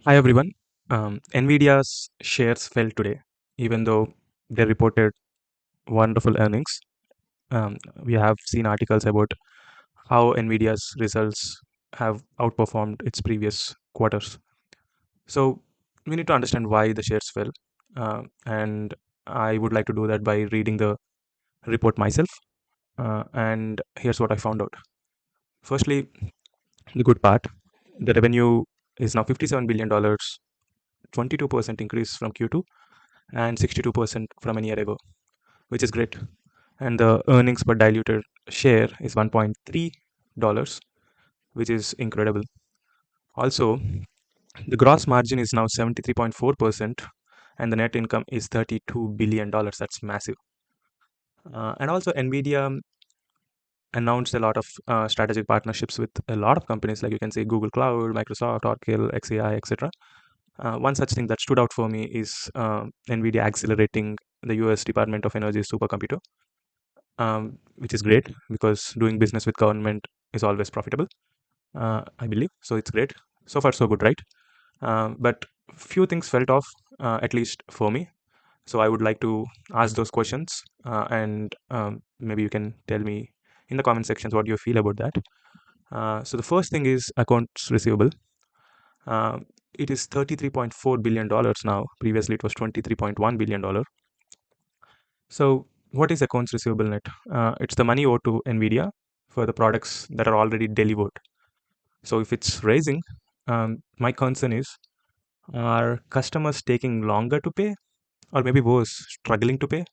Hi everyone. Nvidia's shares fell today, even though they reported wonderful earnings. We have seen articles about how Nvidia's results have outperformed its previous quarters. So we need to understand why the shares fell, and I would like to do that by reading the report myself. And here's what I found out. Firstly, the good part: the revenue is now $57 billion, 22% increase from Q2 and 62% from a year ago, which is great. And the earnings per diluted share is $1.3, which is incredible. Also, the gross margin is now 73.4%, and the net income is $32 billion. That's massive. And also, Nvidia announced a lot of strategic partnerships with a lot of companies, like you can say Google Cloud, Microsoft, Oracle, XAI, etc. One such thing that stood out for me is Nvidia accelerating the US Department of Energy's supercomputer, which is great because doing business with government is always profitable, I believe. So it's great. So far, so good, right? But few things felt off, at least for me. So I would like to ask those questions, and maybe you can tell me in the comment sections what you feel about that. So the first thing is accounts receivable. Uh, it is $33.4 billion now. Previously, it was $23.1 billion. So, what is accounts receivable net? It's the money owed to Nvidia for the products that are already delivered. So, if it's raising, my concern is, are customers taking longer to pay, or maybe worse, struggling to pay?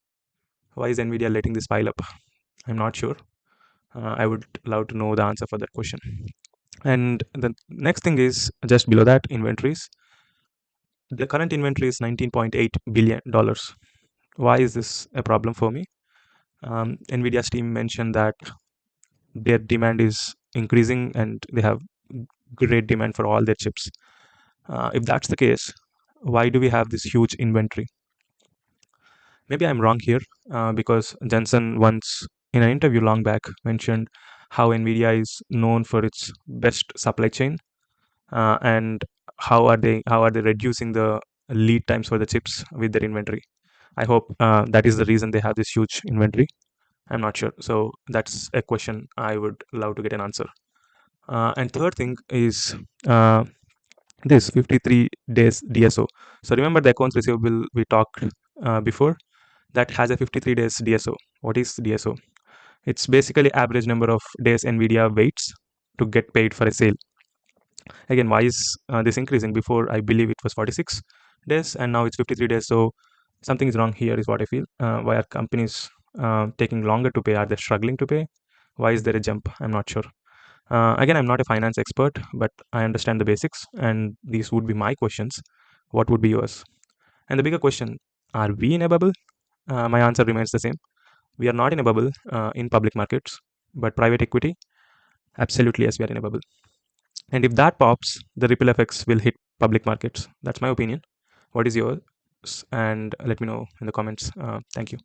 Why is Nvidia letting this pile up? I'm not sure. I would love to know the answer for that question. And the next thing is just below that, inventories. The current inventory is $19.8 billion. Why is this a problem for me? Nvidia's team mentioned that their demand is increasing and they have great demand for all their chips. If that's the case, why do we have this huge inventory? Maybe I'm wrong here, because Jensen once, in an interview long back, mentioned how Nvidia is known for its best supply chain, and how are they reducing the lead times for the chips with their inventory. I hope that is the reason they have this huge inventory. I'm not sure. So that's a question I would love to get an answer. And third thing is uh, this 53 days DSO. So remember the accounts receivable we talked before, that has a 53 days DSO. What is DSO? It's basically average number of days Nvidia waits to get paid for a sale. Again, why is this increasing? Before, I believe it was 46 days, and now it's 53 days. So something is wrong here, is what I feel. Why are companies taking longer to pay? Are they struggling to pay? Why is there a jump? I'm not sure. Again, I'm not a finance expert, but I understand the basics, and these would be my questions. What would be yours? And the bigger question: are we in a bubble? My answer remains the same. We are not in a bubble in public markets, but private equity, absolutely yes, we are in a bubble. And if that pops, the ripple effects will hit public markets. That's my opinion. What is yours? And let me know in the comments. Thank you.